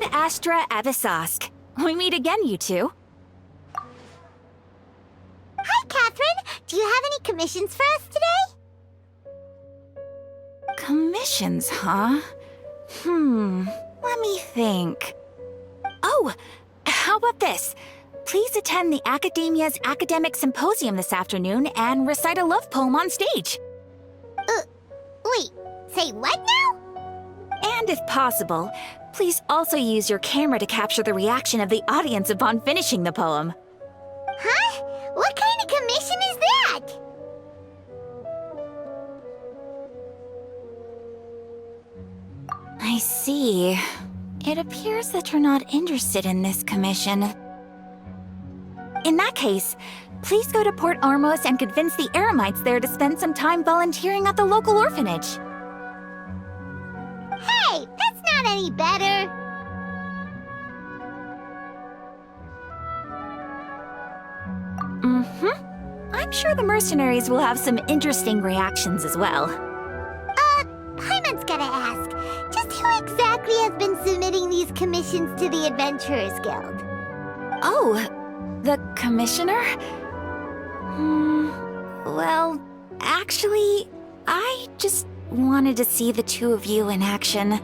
Ad Astra Abyssosque. We meet again, you two. Hi, Catherine! Do you have any commissions for us today? Commissions, huh? Let me think. Oh, how about this? Please attend the Academia's Academic Symposium this afternoon and recite a love poem on stage. Wait, say what now? And if possible, please also use your camera to capture the reaction of the audience upon finishing the poem. Huh? What kind of commission is that? I see. It appears that you're not interested in this commission. In that case, please go to Port Ormos and convince the Eremites there to spend some time volunteering at the local orphanage. Hey, that's not any better. I'm sure the mercenaries will have some interesting reactions as well. Paimon's gotta ask, just who exactly has been submitting these commissions to the Adventurers Guild? Oh, the commissioner? Well, actually, I just wanted to see the two of you in action.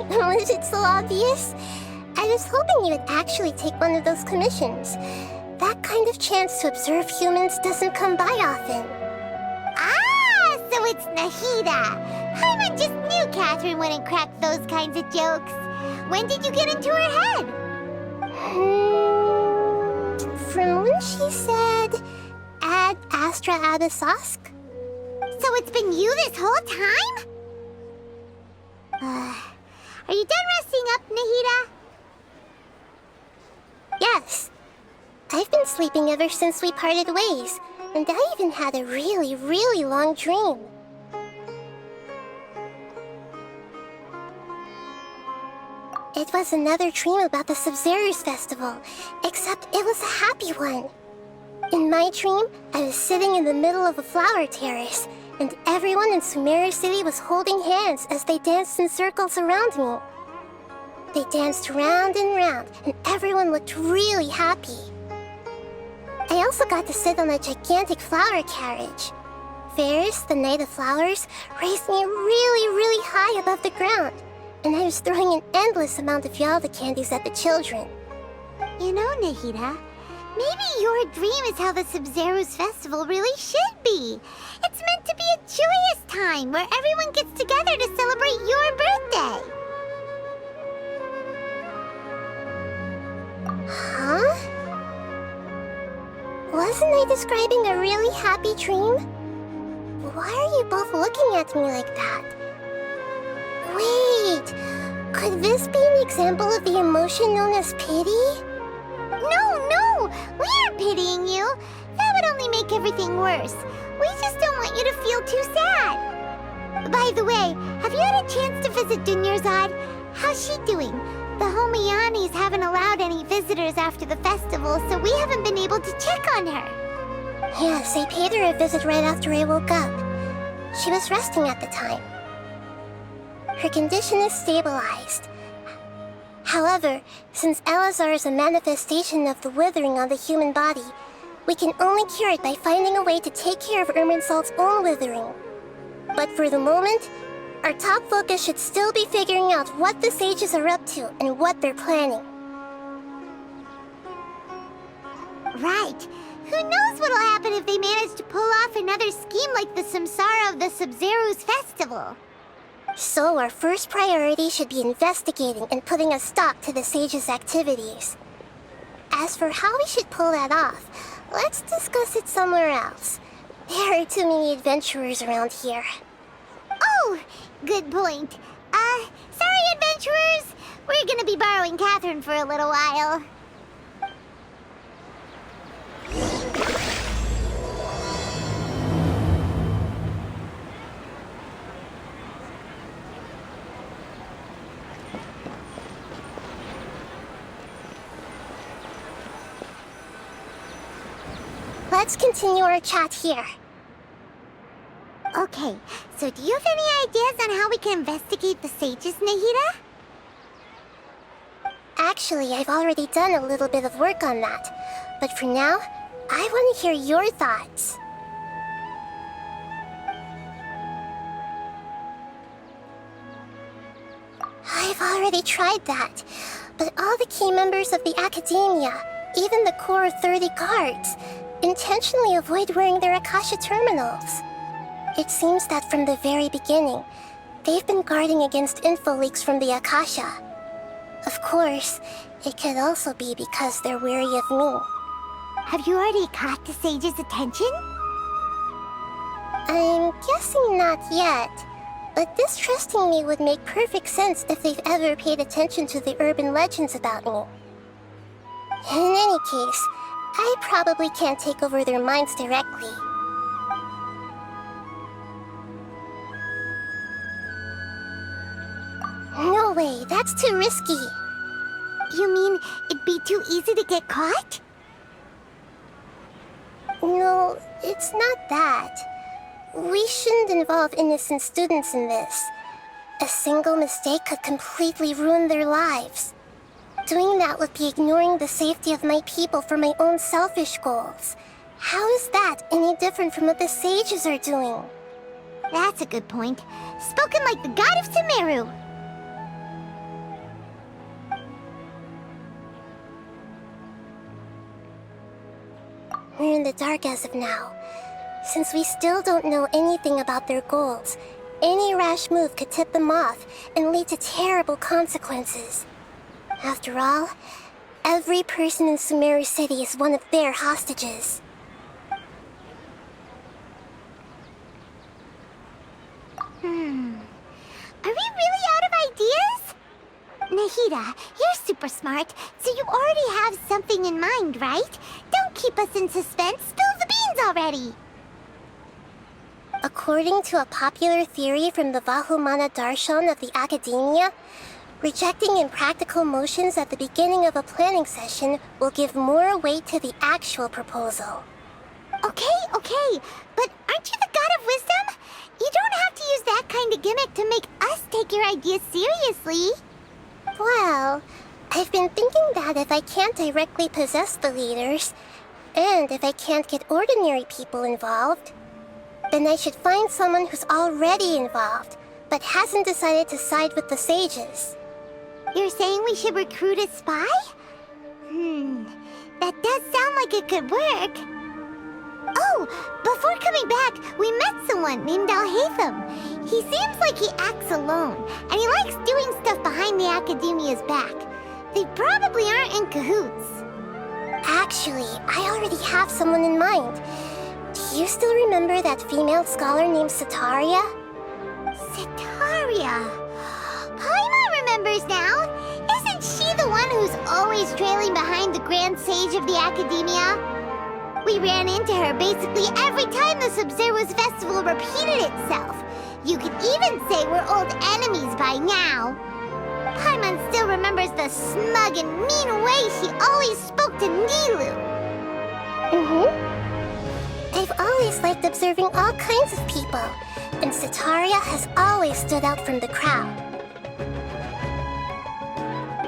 Was it so obvious? I was hoping you would actually take one of those commissions. That kind of chance to observe humans doesn't come by often. Ah, so it's Nahida. Paimon just knew Catherine wouldn't crack those kinds of jokes. When did you get into her head? From when she said, Ad Astra Abyssosque? So it's been you this whole time? Are you done resting up, Nahida? Yes. I've been sleeping ever since we parted ways, and I even had a really, really long dream. It was another dream about the Sub-Zero's festival, except it was a happy one. In my dream, I was sitting in the middle of a flower terrace, and everyone in Sumeru City was holding hands as they danced in circles around me. They danced round and round, and everyone looked really happy. I also got to sit on a gigantic flower carriage. Ferris, the Knight of Flowers, raised me really, really high above the ground, and I was throwing an endless amount of Yalda candies at the children. You know, Nahida, maybe your dream is how the Sub-Zero's festival really should be. It's meant to be a joyous time where everyone gets together to celebrate your birthday. Huh? Wasn't I describing a really happy dream? Why are you both looking at me like that? Wait, could this be an example of the emotion known as pity? No, we aren't pitying you. That would only make everything worse. We just don't want you to feel too sad. By the way, have you had a chance to visit Dunyarzad? How's she doing? The Homianis haven't allowed any visitors after the festival, so we haven't been able to check on her. Yes, I paid her a visit right after I woke up. She was resting at the time. Her condition is stabilized. However, since Elazar is a manifestation of the withering on the human body, we can only cure it by finding a way to take care of Irminsul's own withering. But for the moment, our top focus should still be figuring out what the sages are up to and what they're planning. Right. Who knows what'll happen if they manage to pull off another scheme like the Samsara of the Sub-Zero's festival? So our first priority should be investigating and putting a stop to the sages' activities. As for how we should pull that off, let's discuss it somewhere else. There are too many adventurers around here. Oh, good point. Sorry, adventurers. We're gonna be borrowing Catherine for a little while. Let's continue our chat here. Okay, so do you have any ideas on how we can investigate the sages, Nahida? Actually, I've already done a little bit of work on that. But for now, I want to hear your thoughts. I've already tried that, but all the key members of the Academia, even the core 30 guards, intentionally avoid wearing their Akasha terminals. It seems that from the very beginning, they've been guarding against info leaks from the Akasha. Of course, it could also be because they're wary of me. Have you already caught the sage's attention? I'm guessing not yet, but distrusting me would make perfect sense if they've ever paid attention to the urban legends about me. In any case, I probably can't take over their minds directly. No way, that's too risky. You mean it'd be too easy to get caught? No, it's not that. We shouldn't involve innocent students in this. A single mistake could completely ruin their lives. Doing that would be ignoring the safety of my people for my own selfish goals. How is that any different from what the sages are doing? That's a good point. Spoken like the god of Sumeru. We're in the dark as of now. Since we still don't know anything about their goals, any rash move could tip them off and lead to terrible consequences. After all, every person in Sumeru City is one of their hostages. Are we really out of ideas? Nahida, you're super smart, so you already have something in mind, right? Don't keep us in suspense. Spill the beans already. According to a popular theory from the Vahumana Darshan of the Academia, rejecting impractical motions at the beginning of a planning session will give more weight to the actual proposal. Okay, but aren't you the god of wisdom? You don't have to use that kind of gimmick to make us take your ideas seriously. Well, I've been thinking that if I can't directly possess the leaders, and if I can't get ordinary people involved, then I should find someone who's already involved, but hasn't decided to side with the sages. You're saying we should recruit a spy? That does sound like it could work. Oh, before coming back, we met someone named Al-Haytham. He seems like he acts alone, and he likes doing stuff behind the Academia's back. They probably aren't in cahoots. Actually, I already have someone in mind. Do you still remember that female scholar named Setaria? Setaria. Paimon remembers now. Isn't she the one who's always trailing behind the Grand Sage of the Academia? We ran into her basically every time the Sub-Zero's festival repeated itself. You could even say we're old enemies by now. Paimon still remembers the smug and mean way she always spoke to Nilou. I've always liked observing all kinds of people, and Setaria has always stood out from the crowd.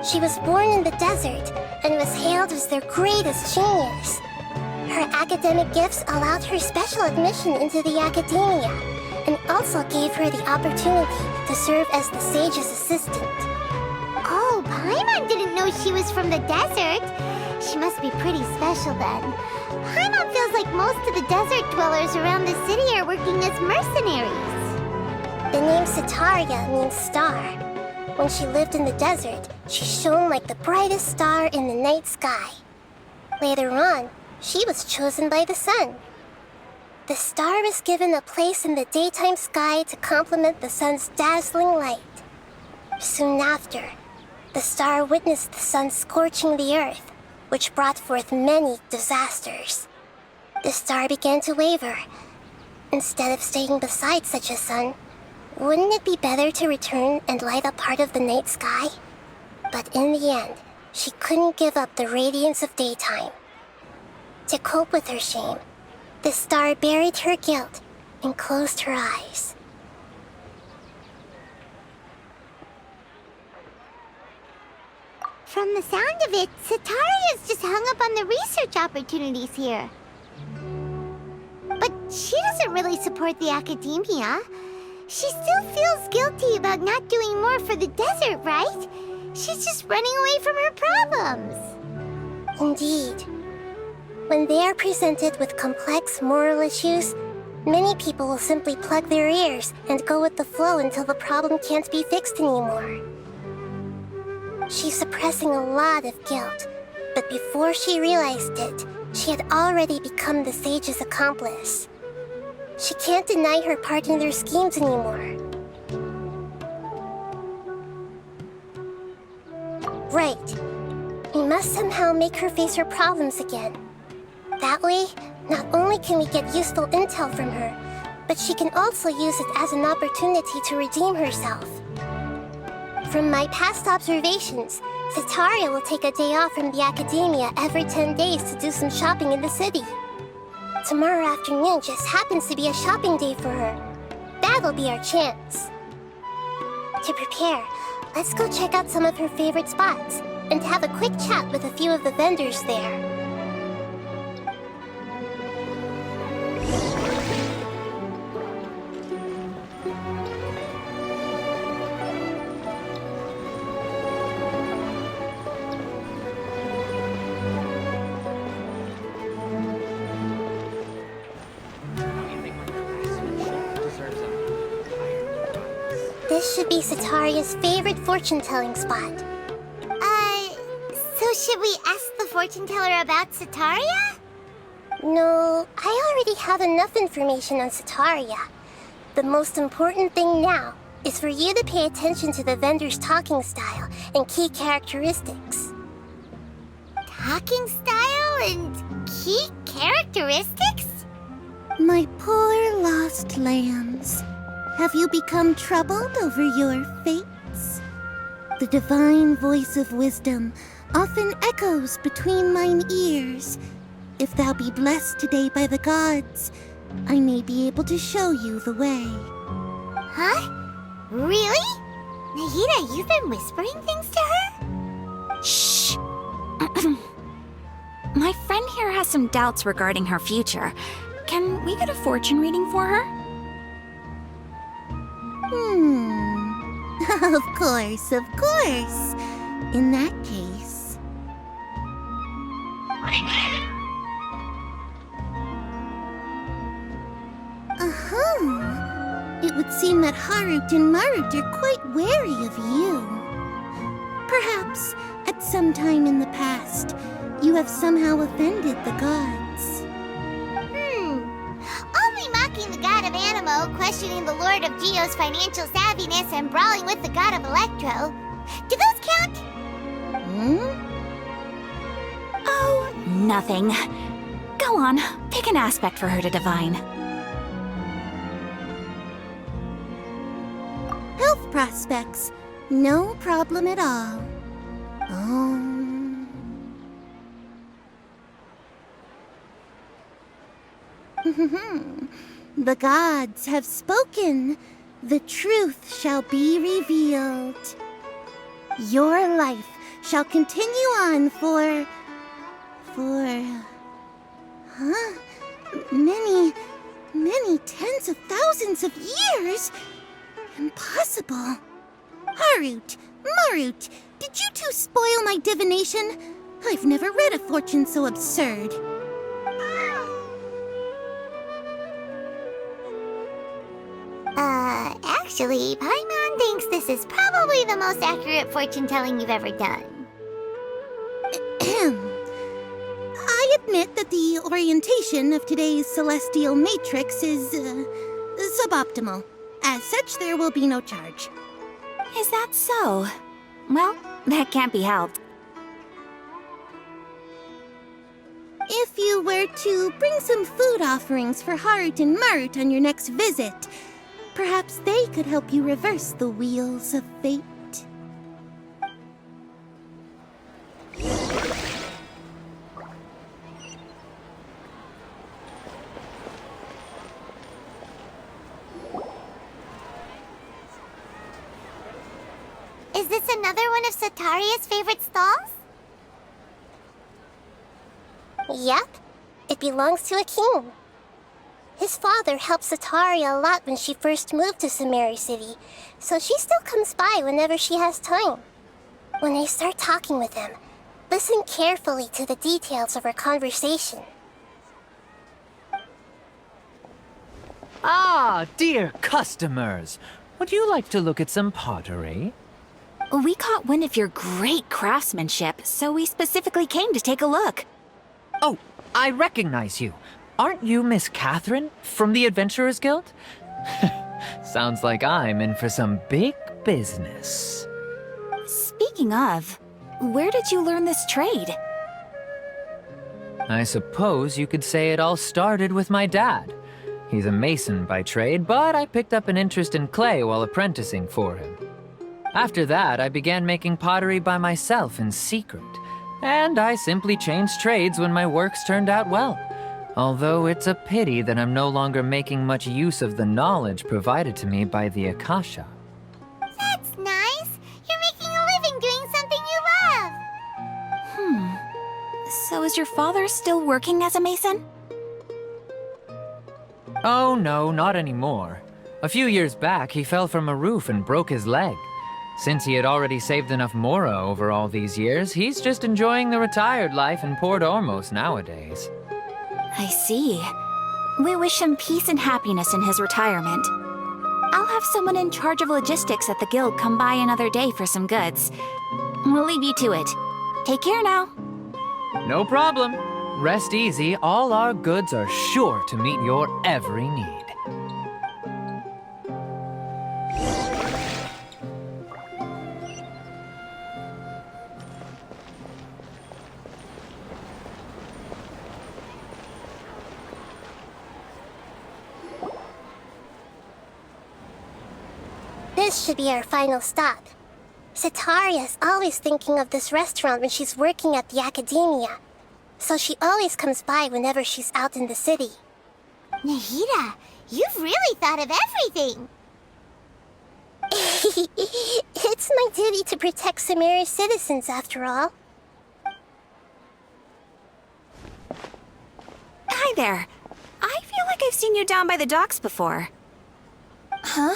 She was born in the desert and was hailed as their greatest genius. Her academic gifts allowed her special admission into the Academia, and also gave her the opportunity to serve as the sage's assistant. Oh, Paimon didn't know she was from the desert. She must be pretty special then. Paimon feels like most of the desert dwellers around the city are working as mercenaries. The name Setaria means star. When she lived in the desert, she shone like the brightest star in the night sky. Later on, she was chosen by the sun. The star was given a place in the daytime sky to complement the sun's dazzling light. Soon after, the star witnessed the sun scorching the earth, which brought forth many disasters. The star began to waver. Instead of staying beside such a sun, wouldn't it be better to return and light up part of the night sky? But in the end, she couldn't give up the radiance of daytime. To cope with her shame, the star buried her guilt and closed her eyes. From the sound of it, Sataria's just hung up on the research opportunities here. But she doesn't really support the academia. She still feels guilty about not doing more for the desert, right? She's just running away from her problems. Indeed. When they are presented with complex moral issues, many people will simply plug their ears and go with the flow until the problem can't be fixed anymore. She's suppressing a lot of guilt, but before she realized it, she had already become the sage's accomplice. She can't deny her part in their schemes anymore. Right. We must somehow make her face her problems again. That way, not only can we get useful intel from her, but she can also use it as an opportunity to redeem herself. From my past observations, Sataria will take a day off from the academia every 10 days to do some shopping in the city. Tomorrow afternoon just happens to be a shopping day for her. That'll be our chance. To prepare, let's go check out some of her favorite spots and have a quick chat with a few of the vendors there. This should be Sataria's favorite fortune-telling spot. So should we ask the fortune teller about Sataria? No, I already have enough information on Sataria. The most important thing now is for you to pay attention to the vendor's talking style and key characteristics. Talking style and key characteristics? My poor lost lambs, have you become troubled over your fates? The divine voice of wisdom often echoes between mine ears. If thou be blessed today by the gods, I may be able to show you the way. Huh? Really? Nahida, you've been whispering things to her? Shh! My friend here has some doubts regarding her future. Can we get a fortune reading for her? Of course, of course. In that case... It would seem that Harut and Marut are quite wary of you. Perhaps, at some time in the past, you have somehow offended the gods. Only mocking the god of Animo, questioning the lord of Geo's financial savviness, and brawling with the god of Electro. Do those count? Oh, nothing. Go on, pick an aspect for her to divine. Health prospects, no problem at all. The gods have spoken. The truth shall be revealed. Your life shall continue on for... many tens of thousands of years? Impossible. Harut, Marut, did you two spoil my divination? I've never read a fortune so absurd. Actually, Paimon thinks this is probably the most accurate fortune-telling you've ever done. I admit that the orientation of today's celestial matrix is suboptimal. As such, there will be no charge. Is that so? Well, that can't be helped. If you were to bring some food offerings for Harut and Marut on your next visit, perhaps they could help you reverse the wheels of fate. another one of Sataria's favorite stalls? Yep, it belongs to a king. His father helped Sataria a lot when she first moved to Samari City, so she still comes by whenever she has time. When I start talking with him, listen carefully to the details of our conversation. Ah, dear customers! Would you like to look at some pottery? We caught wind of your great craftsmanship, so we specifically came to take a look. Oh, I recognize you. Aren't you Miss Catherine from the Adventurers Guild? Sounds like I'm in for some big business. Speaking of, where did you learn this trade? I suppose you could say it all started with my dad. He's a mason by trade, but I picked up an interest in clay while apprenticing for him. After that, I began making pottery by myself in secret, and I simply changed trades when my works turned out well. Although it's a pity that I'm no longer making much use of the knowledge provided to me by the Akasha. That's nice. You're making a living doing something you love. So is your father still working as a mason? Oh no, not anymore. A few years back, he fell from a roof and broke his leg. Since he had already saved enough Mora over all these years, he's just enjoying the retired life in Port Ormos nowadays. I see. We wish him peace and happiness in his retirement. I'll have someone in charge of logistics at the guild come by another day for some goods. We'll leave you to it. Take care now. No problem. Rest easy, all our goods are sure to meet your every need. This should be our final stop. Sataria's always thinking of this restaurant when she's working at the academia, so she always comes by whenever she's out in the city. Nahida, you've really thought of everything. It's my duty to protect Samari's citizens, after all. Hi there. I feel like I've seen you down by the docks before. Huh?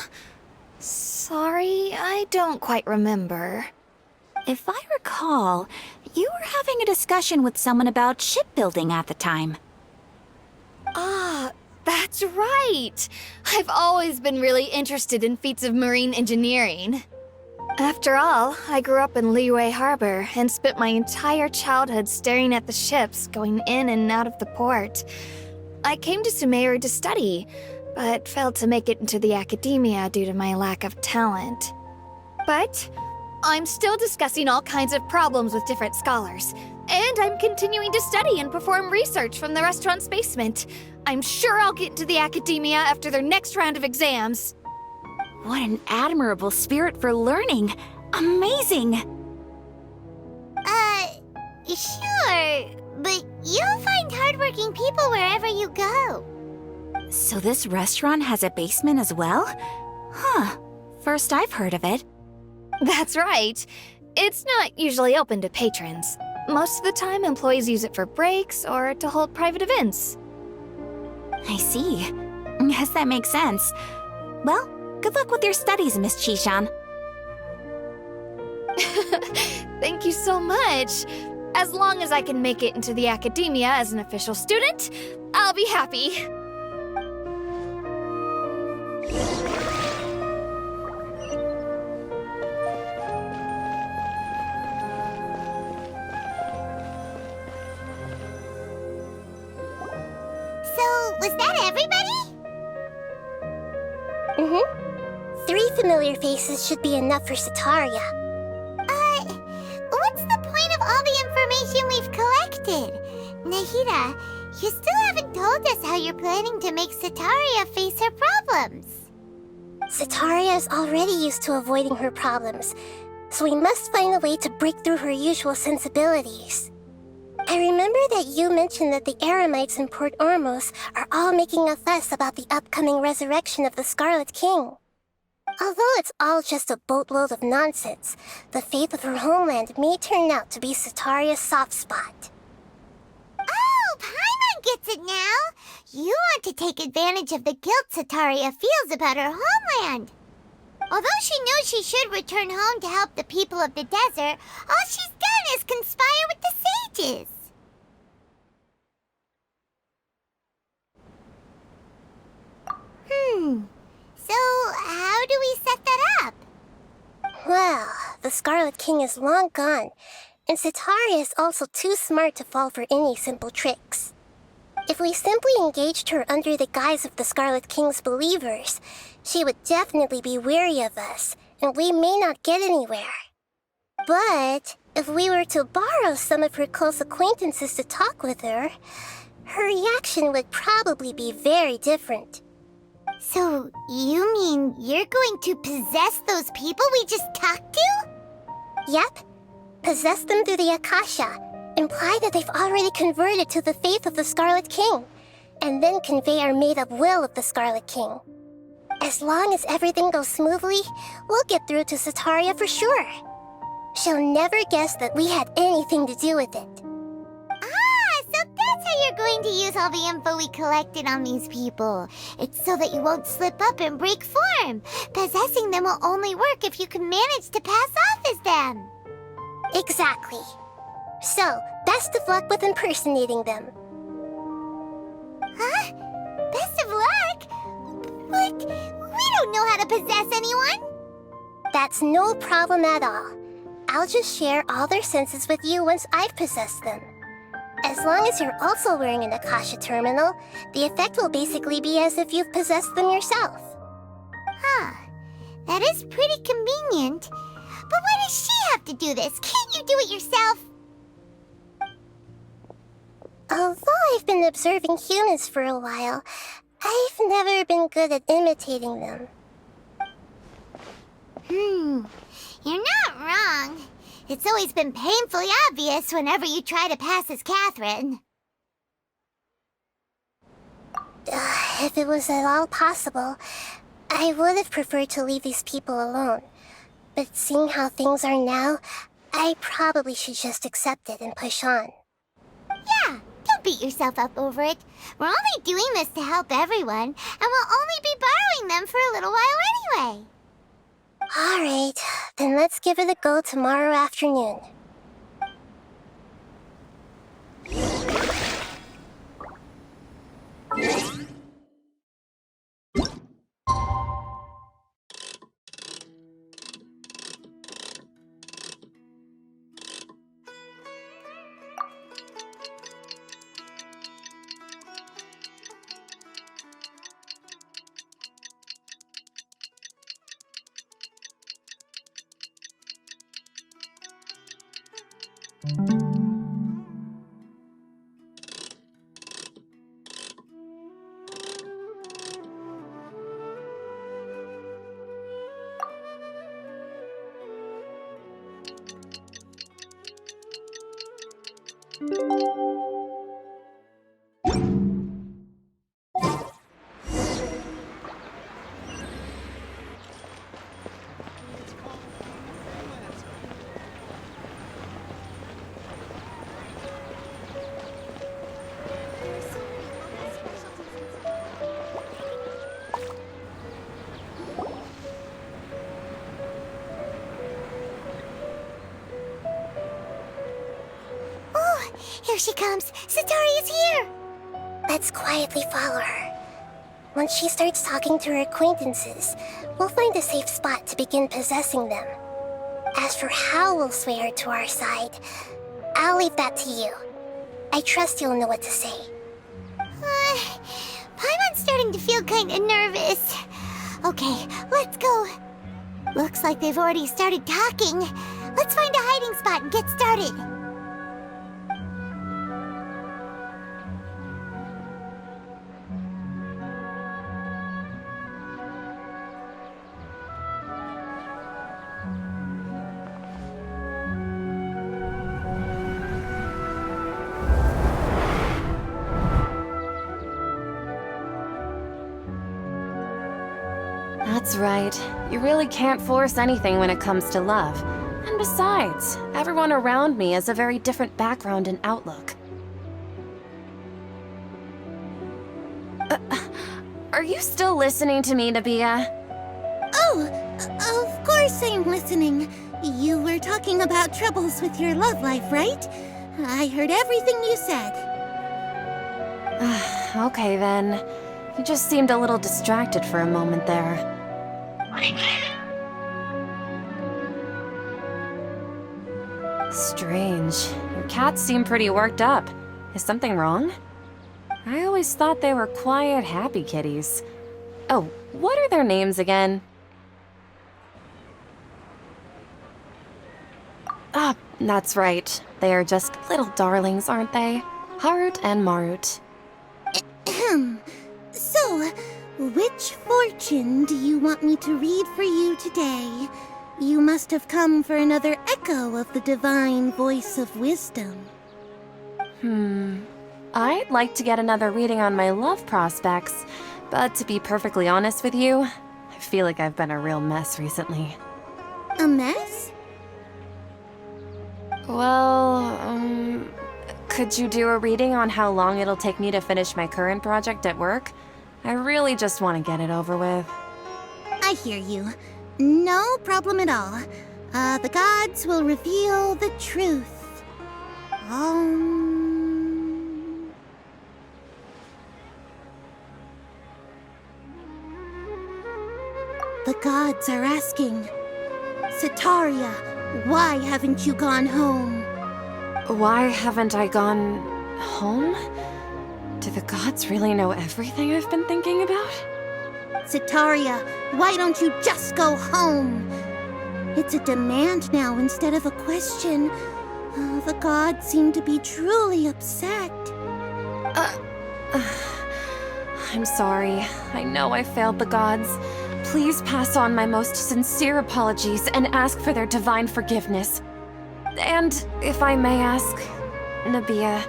Sorry, I don't quite remember. If I recall, you were having a discussion with someone about shipbuilding at the time. Ah, that's right! I've always been really interested in feats of marine engineering. After all, I grew up in Liyue Harbor and spent my entire childhood staring at the ships going in and out of the port. I came to Sumeru to study, but failed to make it into the academia due to my lack of talent. But I'm still discussing all kinds of problems with different scholars, and I'm continuing to study and perform research from the restaurant's basement. I'm sure I'll get into the academia after their next round of exams. What an admirable spirit for learning! Amazing! Sure, but you'll find hardworking people wherever you go. So this restaurant has a basement as well? Huh. First I've heard of it. That's right. It's not usually open to patrons. Most of the time, employees use it for breaks or to hold private events. I see. Guess that makes sense. Well, good luck with your studies, Miss Chishan. Thank you so much. As long as I can make it into the academia as an official student, I'll be happy. So, was that everybody? Mm-hmm. 3 familiar faces should be enough for Sataria. What's the point of all the information we've collected? Nahida, you still haven't told us how you're planning to make Sataria face her problems. Sataria is already used to avoiding her problems, so we must find a way to break through her usual sensibilities. I remember that you mentioned that the Eremites in Port Ormos are all making a fuss about the upcoming resurrection of the Scarlet King. Although it's all just a boatload of nonsense, the fate of her homeland may turn out to be Sataria's soft spot. Oh, Paimon gets it now! You want to take advantage of the guilt Sataria feels about her homeland. Although she knows she should return home to help the people of the desert, all she's done is conspire with the sages. So how do we set that up? Well, the Scarlet King is long gone, and Sataria is also too smart to fall for any simple tricks. If we simply engaged her under the guise of the Scarlet King's believers, she would definitely be wary of us, and we may not get anywhere. But if we were to borrow some of her close acquaintances to talk with her, her reaction would probably be very different. So you mean you're going to possess those people we just talked to? Yep. Possess them through the Akasha. Imply that they've already converted to the faith of the Scarlet King, and then convey our made-up will of the Scarlet King. As long as everything goes smoothly, we'll get through to Sataria for sure. She'll never guess that we had anything to do with it. Ah, so that's how you're going to use all the info we collected on these people. It's so that you won't slip up and break form. Possessing them will only work if you can manage to pass off as them. Exactly. So, best of luck with impersonating them. Huh? Best of luck? But we don't know how to possess anyone. That's no problem at all. I'll just share all their senses with you once I've possessed them. As long as you're also wearing an Akasha terminal, the effect will basically be as if you've possessed them yourself. Huh. That is pretty convenient. But why does she have to do this? Can't you do it yourself? Although I've been observing humans for a while, I've never been good at imitating them. You're not wrong. It's always been painfully obvious whenever you try to pass as Catherine. If it was at all possible, I would have preferred to leave these people alone. But seeing how things are now, I probably should just accept it and push on. Yeah, don't beat yourself up over it. We're only doing this to help everyone, and we'll only be borrowing them for a little while anyway. Alright, then let's give it a go tomorrow afternoon. Here she comes! Sataria's here! Let's quietly follow her. Once she starts talking to her acquaintances, we'll find a safe spot to begin possessing them. As for how we'll sway her to our side, I'll leave that to you. I trust you'll know what to say. Paimon's starting to feel kinda nervous. Okay, let's go. Looks like they've already started talking. Let's find a hiding spot and get started. That's right. You really can't force anything when it comes to love. And besides, everyone around me has a very different background and outlook. Are you still listening to me, Nabia? Oh, of course I'm listening. You were talking about troubles with your love life, right? I heard everything you said. Okay then. You just seemed a little distracted for a moment there. Strange. Your cats seem pretty worked up. Is something wrong? I always thought they were quiet, happy kitties. Oh, what are their names again? Ah, that's right. They are just little darlings, aren't they? Harut and Marut. So, which fortune do you want me to read for you today? You must have come for another echo of the divine voice of wisdom. I'd like to get another reading on my love prospects, but to be perfectly honest with you, I feel like I've been a real mess recently. A mess? Well, could you do a reading on how long it'll take me to finish my current project at work? I really just want to get it over with. I hear you. No problem at all. The gods will reveal the truth. The gods are asking, Setaria, why haven't you gone home? Why haven't I gone home? Do the gods really know everything I've been thinking about? Setaria, why don't you just go home? It's a demand now instead of a question. The gods seem to be truly upset. I'm sorry. I know I failed the gods. Please pass on my most sincere apologies and ask for their divine forgiveness. And if I may ask, Nabia,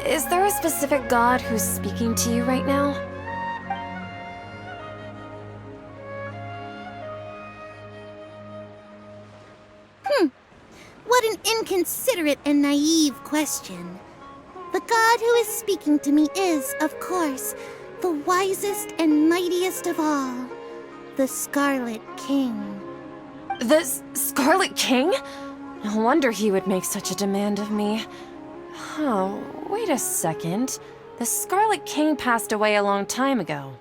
is there a specific god who's speaking to you right now? What an inconsiderate and naive question. The god who is speaking to me is, of course, the wisest and mightiest of all, the Scarlet King. The Scarlet King? No wonder he would make such a demand of me. Oh, wait a second. The Scarlet King passed away a long time ago.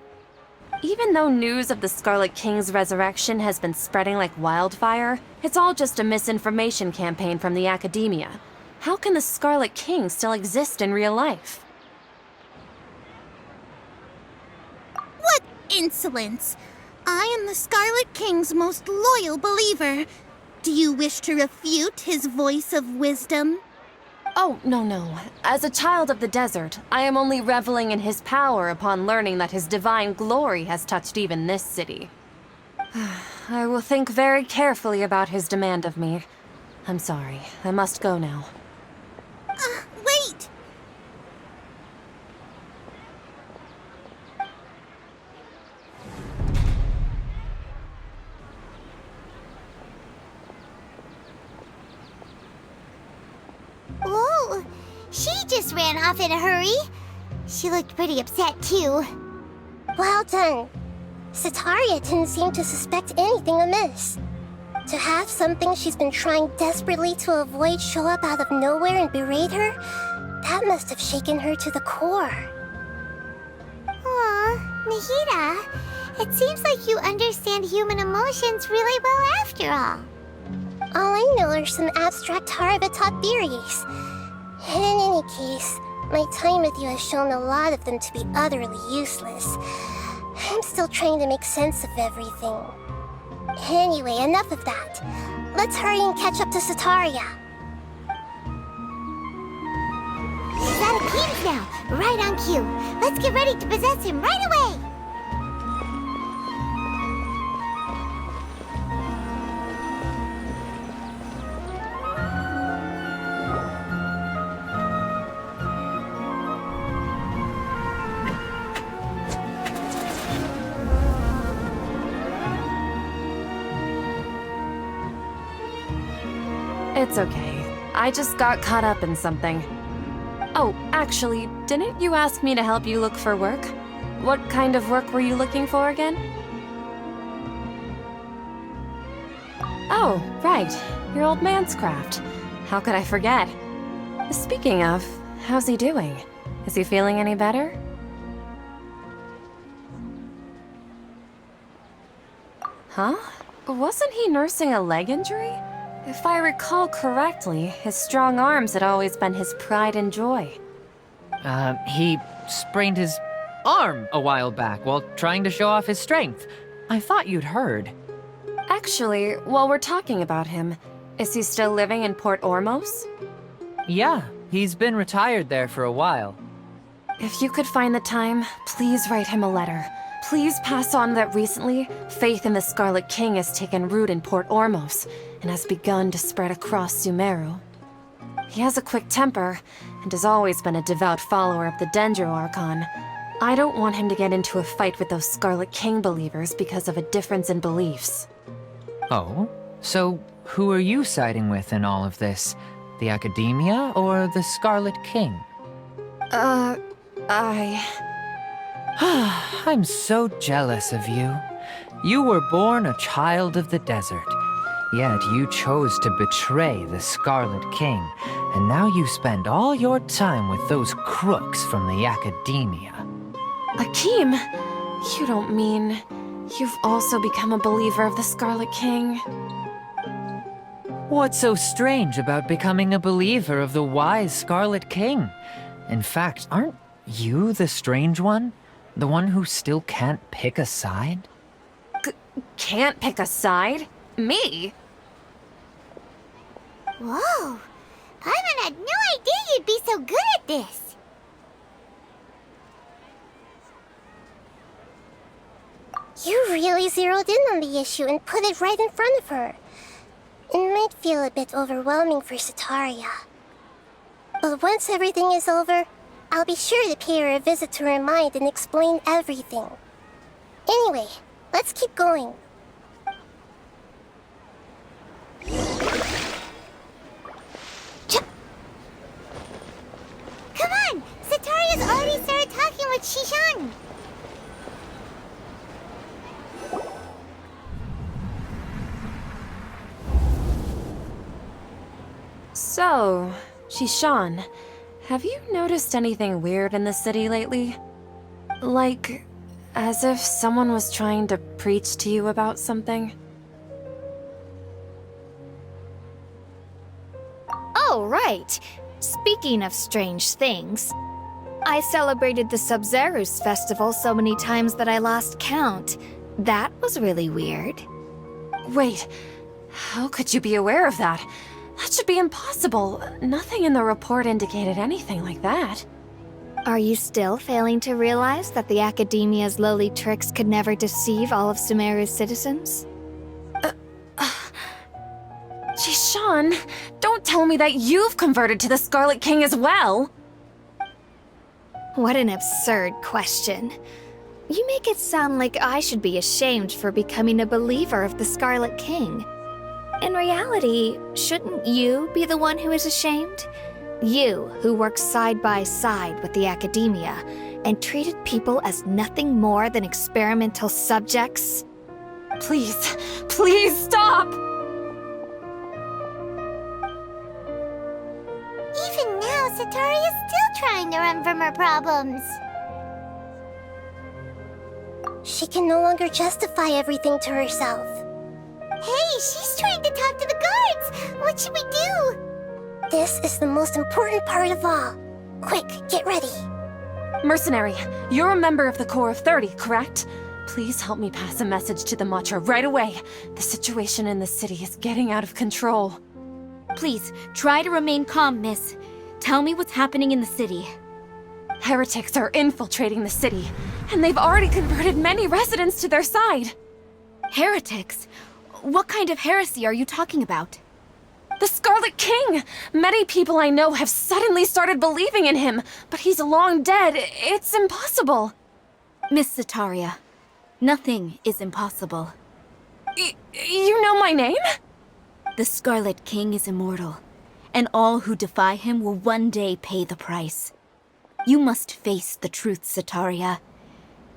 Even though news of the Scarlet King's resurrection has been spreading like wildfire, it's all just a misinformation campaign from the academia. How can the Scarlet King still exist in real life? What insolence! I am the Scarlet King's most loyal believer. Do you wish to refute his voice of wisdom? Oh, no. As a child of the desert, I am only reveling in his power upon learning that his divine glory has touched even this city. I will think very carefully about his demand of me. I'm sorry. I must go now. Wait! Whoa! She just ran off in a hurry. She looked pretty upset, too. Well done. Setaria didn't seem to suspect anything amiss. To have something she's been trying desperately to avoid show up out of nowhere and berate her, that must have shaken her to the core. Aw, Nahida, it seems like you understand human emotions really well after all. All I know are some abstract Harava-taught theories. In any case, my time with you has shown a lot of them to be utterly useless. I'm still trying to make sense of everything. Anyway, enough of that. Let's hurry and catch up to Setaria. He's out of King's now, right on cue. Let's get ready to possess him right away! It's okay. I just got caught up in something. Oh, actually, didn't you ask me to help you look for work? What kind of work were you looking for again? Oh, right. Your old man's craft. How could I forget? Speaking of, how's he doing? Is he feeling any better? Huh? Wasn't he nursing a leg injury? If I recall correctly, his strong arms had always been his pride and joy. He sprained his arm a while back while trying to show off his strength. I thought you'd heard. Actually, while we're talking about him, is he still living in Port Ormos? Yeah, he's been retired there for a while. If you could find the time, please write him a letter. Please pass on that recently, faith in the Scarlet King has taken root in Port Ormos and has begun to spread across Sumeru. He has a quick temper and has always been a devout follower of the Dendro Archon. I don't want him to get into a fight with those Scarlet King believers because of a difference in beliefs. Oh? So who are you siding with in all of this? The Academia or the Scarlet King? I'm so jealous of you. You were born a child of the desert, yet you chose to betray the Scarlet King, and now you spend all your time with those crooks from the Academia. Akeem, you don't mean you've also become a believer of the Scarlet King? What's so strange about becoming a believer of the wise Scarlet King? In fact, aren't you the strange one? The one who still can't pick a side? Can't pick a side? Me? Whoa! Paimon had no idea you'd be so good at this! You really zeroed in on the issue and put it right in front of her. It might feel a bit overwhelming for Sataria. But once everything is over, I'll be sure to pay her a visit to her mind and explain everything. Anyway, let's keep going. Come on! Sataria's already started talking with Shishan! So, Shishan, have you noticed anything weird in the city lately? Like, as if someone was trying to preach to you about something? Oh, right. Speaking of strange things, I celebrated the Sub-Zerus festival so many times that I lost count. That was really weird. Wait, how could you be aware of that? That should be impossible. Nothing in the report indicated anything like that. Are you still failing to realize that the Academia's lowly tricks could never deceive all of Sumeru's citizens? Shishan, don't tell me that you've converted to the Scarlet King as well! What an absurd question. You make it sound like I should be ashamed for becoming a believer of the Scarlet King. In reality, shouldn't you be the one who is ashamed? You, who works side by side with the Academia and treated people as nothing more than experimental subjects? Please, please stop! Even now, Sataria's still trying to run from her problems. She can no longer justify everything to herself. Hey, she's trying to talk to the guards! What should we do? This is the most important part of all. Quick, get ready. Mercenary, you're a member of the Corps of 30, correct? Please help me pass a message to the Matra right away. The situation in the city is getting out of control. Please, try to remain calm, miss. Tell me what's happening in the city. Heretics are infiltrating the city, and they've already converted many residents to their side. Heretics? What kind of heresy are you talking about? The Scarlet King! Many people I know have suddenly started believing in him, but he's long dead. It's impossible. Miss Sataria, nothing is impossible. You know my name? The Scarlet King is immortal, and all who defy him will one day pay the price. You must face the truth, Sataria.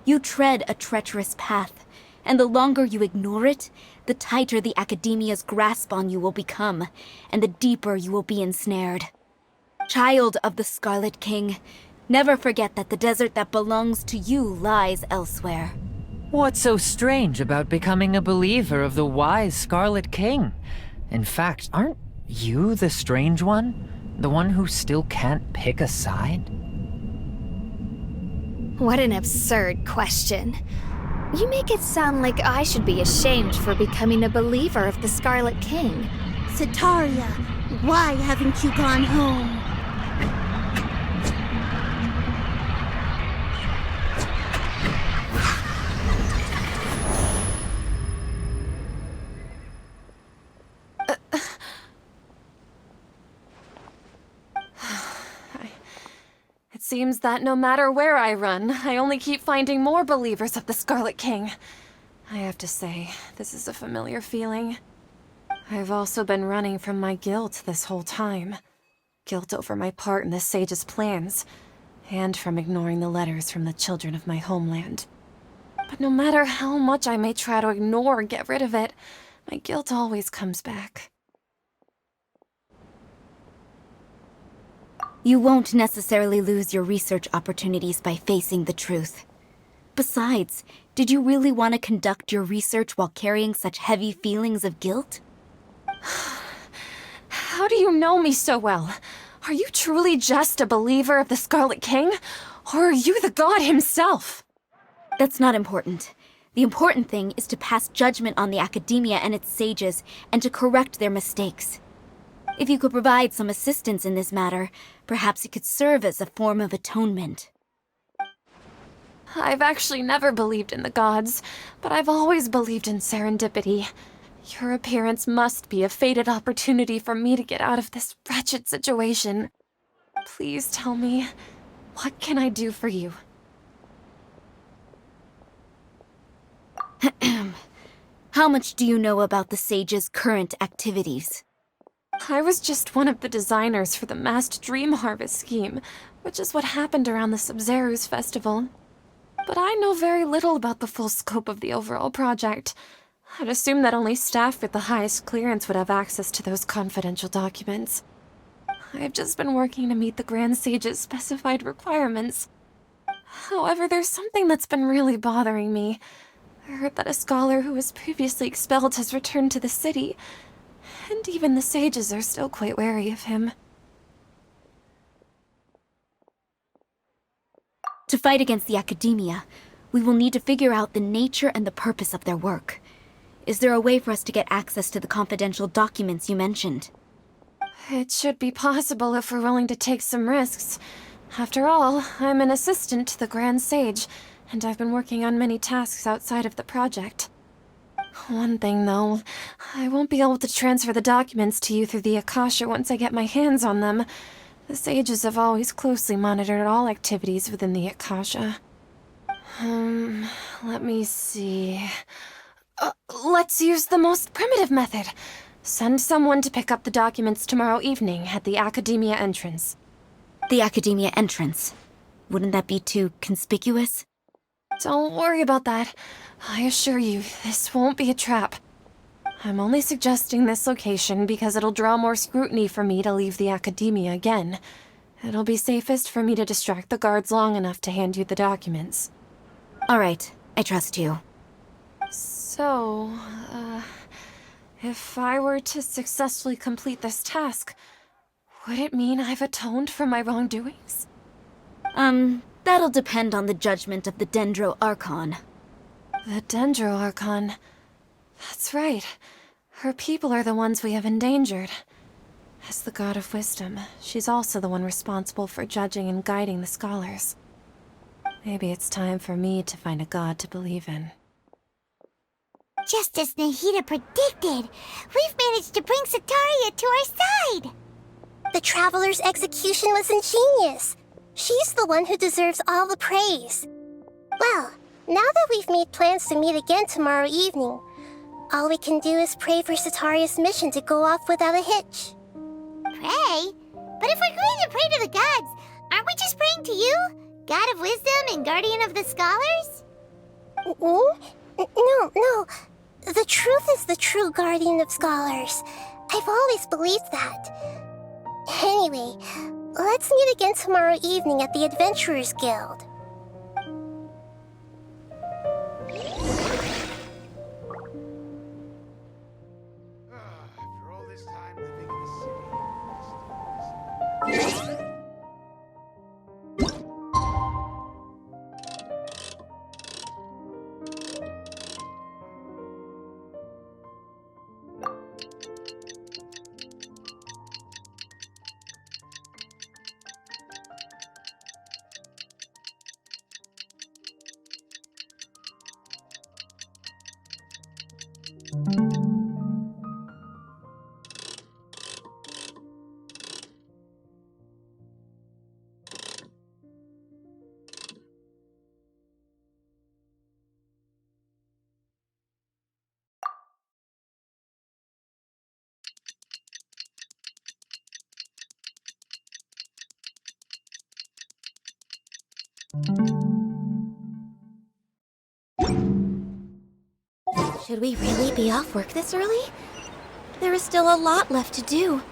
You tread a treacherous path, and the longer you ignore it, the tighter the Academia's grasp on you will become, and the deeper you will be ensnared. Child of the Scarlet King, never forget that the desert that belongs to you lies elsewhere. What's so strange about becoming a believer of the wise Scarlet King? In fact, aren't you the strange one? The one who still can't pick a side? What an absurd question. You make it sound like I should be ashamed for becoming a believer of the Scarlet King. Sataria, why haven't you gone home? It seems that no matter where I run, I only keep finding more believers of the Scarlet King. I have to say, this is a familiar feeling. I've also been running from my guilt this whole time. Guilt over my part in the Sage's plans, and from ignoring the letters from the children of my homeland. But no matter how much I may try to ignore or get rid of it, my guilt always comes back. You won't necessarily lose your research opportunities by facing the truth. Besides, did you really want to conduct your research while carrying such heavy feelings of guilt? How do you know me so well? Are you truly just a believer of the Scarlet King? Or are you the god himself? That's not important. The important thing is to pass judgment on the Academia and its sages, and to correct their mistakes. If you could provide some assistance in this matter, perhaps it could serve as a form of atonement. I've actually never believed in the gods, but I've always believed in serendipity. Your appearance must be a fated opportunity for me to get out of this wretched situation. Please tell me, what can I do for you? How much do you know about the sage's current activities? I was just one of the designers for the massed dream harvest scheme, which is what happened around the Sub-Zeru's festival. But I know very little about the full scope of the overall project. I'd assume that only staff with the highest clearance would have access to those confidential documents. I've just been working to meet the Grand Sage's specified requirements. However, there's something that's been really bothering me. I heard that a scholar who was previously expelled has returned to the city, and even the sages are still quite wary of him. To fight against the Academia, we will need to figure out the nature and the purpose of their work. Is there a way for us to get access to the confidential documents you mentioned? It should be possible if we're willing to take some risks. After all, I'm an assistant to the Grand Sage, and I've been working on many tasks outside of the project. One thing, though, I won't be able to transfer the documents to you through the Akasha once I get my hands on them. The sages have always closely monitored all activities within the Akasha. Let me see... let's use the most primitive method. Send someone to pick up the documents tomorrow evening at the Academia entrance. The Academia entrance. Wouldn't that be too conspicuous? Don't worry about that. I assure you, this won't be a trap. I'm only suggesting this location because it'll draw more scrutiny for me to leave the Academia again. It'll be safest for me to distract the guards long enough to hand you the documents. All right, I trust you. So, if I were to successfully complete this task, would it mean I've atoned for my wrongdoings? That'll depend on the judgment of the Dendro Archon. The Dendro Archon. That's right. Her people are the ones we have endangered. As the God of Wisdom, she's also the one responsible for judging and guiding the scholars. Maybe it's time for me to find a god to believe in. Just as Nahida predicted, we've managed to bring Sataria to our side! The Traveler's execution was ingenious. She's the one who deserves all the praise. Well, now that we've made plans to meet again tomorrow evening, All we can do is pray for Sataria's mission to go off without a hitch. Pray? But if we're going to pray to the gods, aren't we just praying to you? God of wisdom and guardian of the scholars? No. The truth is the true guardian of scholars. I've always believed that. Anyway, let's meet again tomorrow evening at the Adventurers Guild. After all this time living in the city. Should we really be off work this early? There is still a lot left to do.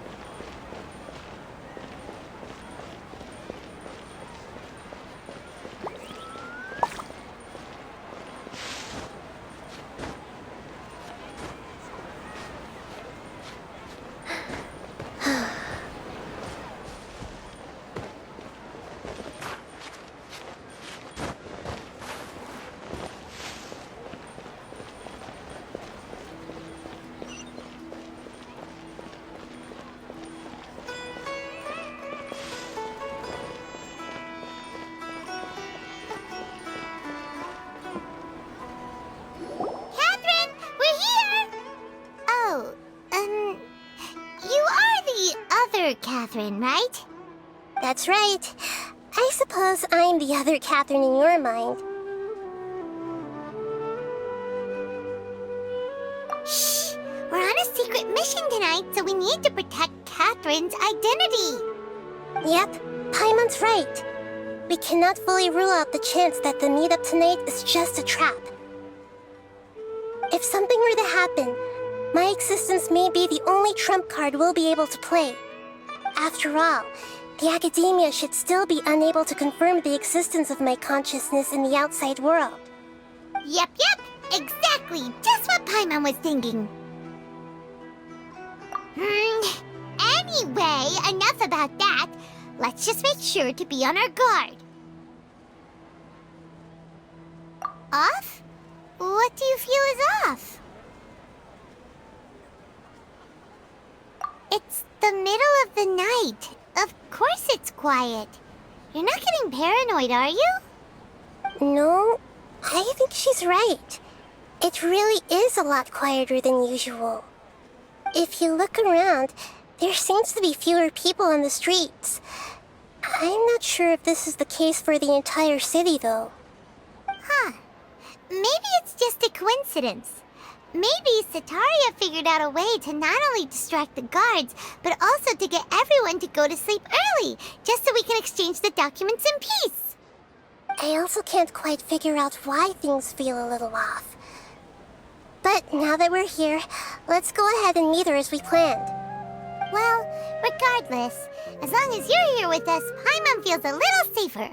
Catherine, we're here! Oh, you are the other Catherine, right? That's right. I suppose I'm the other Catherine in your mind. Shh! We're on a secret mission tonight, so we need to protect Catherine's identity. Yep, Paimon's right. We cannot fully rule out the chance that the meetup tonight is just a trap. If something were to happen, my existence may be the only trump card we'll be able to play. After all, the Academia should still be unable to confirm the existence of my consciousness in the outside world. Yep, exactly, just what Paimon was thinking. Anyway, enough about that. Let's just make sure to be on our guard. Off? What do you feel is off? It's the middle of the night. Of course it's quiet. You're not getting paranoid, are you? No, I think she's right. It really is a lot quieter than usual. If you look around, there seems to be fewer people on the streets. I'm not sure if this is the case for the entire city, though. Huh. Maybe it's just a coincidence. Maybe Sataria figured out a way to not only distract the guards, but also to get everyone to go to sleep early, just so we can exchange the documents in peace. I also can't quite figure out why things feel a little off. But now that we're here, let's go ahead and meet her as we planned. Well, regardless, as long as you're here with us, Paimon feels a little safer.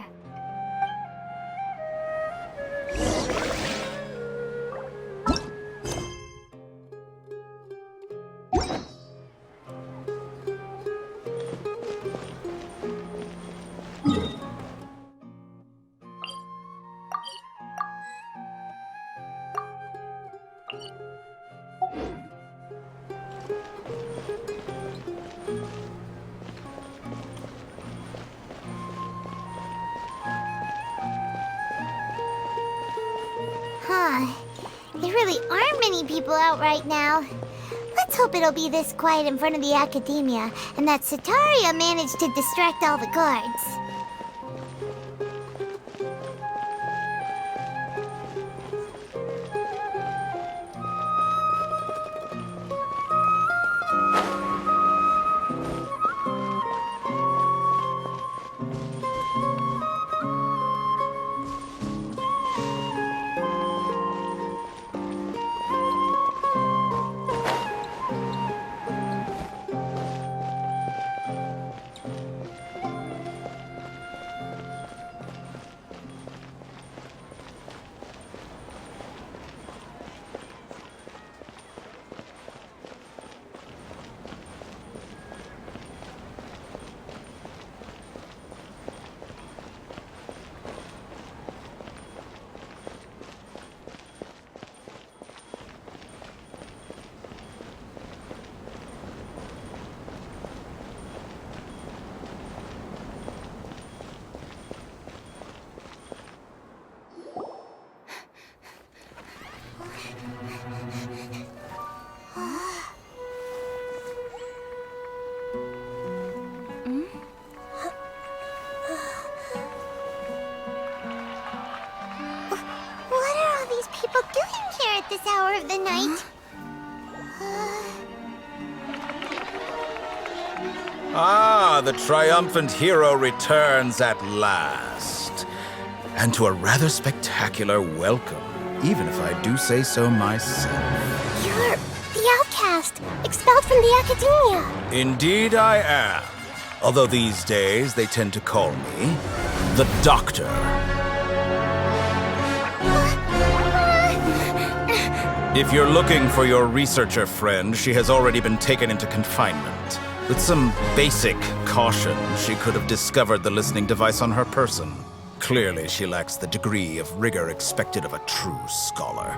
There really aren't many people out right now. Let's hope it'll be this quiet in front of the Academia, and that Sataria managed to distract all the guards. people doing here at this hour of the night? Ah, the triumphant hero returns at last. And to a rather spectacular welcome, even if I do say so myself. You're the outcast, expelled from the academia. Indeed I am. Although these days they tend to call me the Doctor. If you're looking for your researcher friend, she has already been taken into confinement. With some basic caution, she could have discovered the listening device on her person. Clearly, she lacks the degree of rigor expected of a true scholar.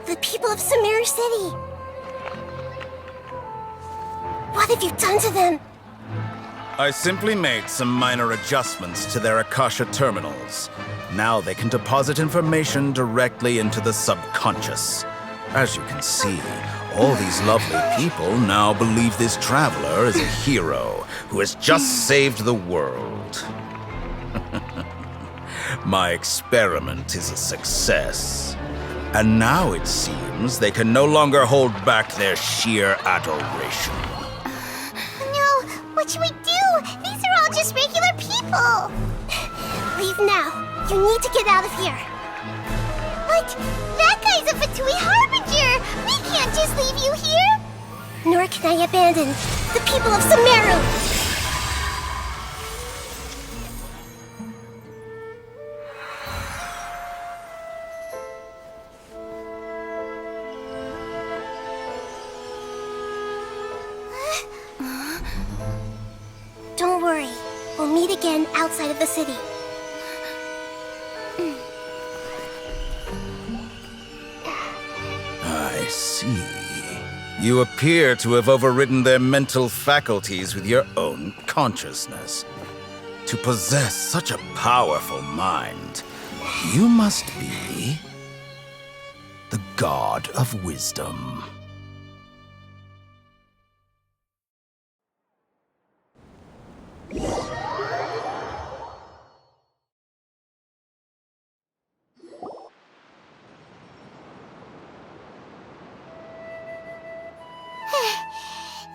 The people of Sumeru City. What have you done to them? I simply made some minor adjustments to their Akasha terminals. Now they can deposit information directly into the subconscious. As you can see, all these lovely people now believe this traveler is a hero who has just saved the world. My experiment is a success. And now it seems they can no longer hold back their sheer adoration. No, what should we do? These are all just regular people. Leave now. You need to get out of here. But that guy's a Fatui Harbinger. We can't just leave you here. Nor can I abandon the people of Sumeru. Don't worry. We'll meet again outside of the city. I see. You appear to have overridden their mental faculties with your own consciousness. To possess such a powerful mind, you must be the god of wisdom.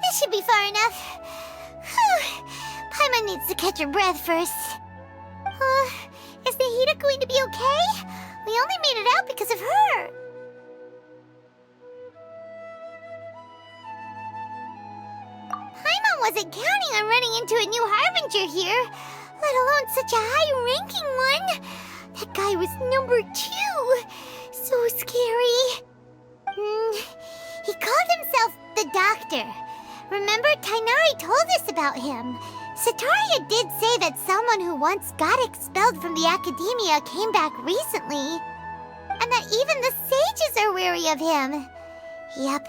This should be far enough. Whew. Paimon needs to catch her breath first. Is Nahida going to be okay? We only made it out because of her. Paimon wasn't counting on running into a new Harbinger here, let alone such a high-ranking one. That guy was number 2. So scary. He called himself the Doctor. Remember, Tainari told us about him. Sataria did say that someone who once got expelled from the academia came back recently. And that even the sages are wary of him. Yep,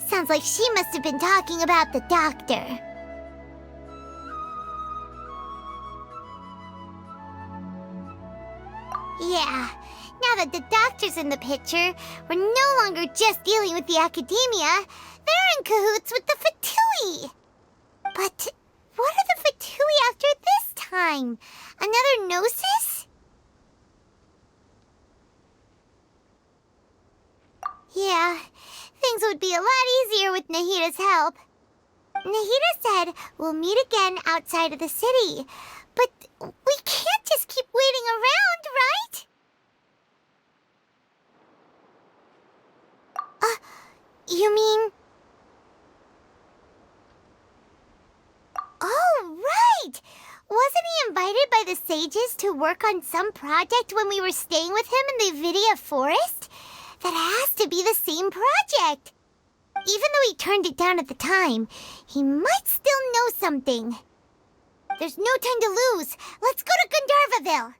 sounds like she must have been talking about the Doctor. Yeah, now that the Doctor's in the picture, we're no longer just dealing with the academia. They're in cahoots with the Fatui. But what are the Fatui after this time? Another Gnosis? Yeah, things would be a lot easier with Nahida's help. Nahida said we'll meet again outside of the city. But we can't just keep waiting around, right? You mean... Oh, right! Wasn't he invited by the sages to work on some project when we were staying with him in the Vidia Forest? That has to be the same project. Even though he turned it down at the time, he might still know something. There's no time to lose. Let's go to Gandharvaville.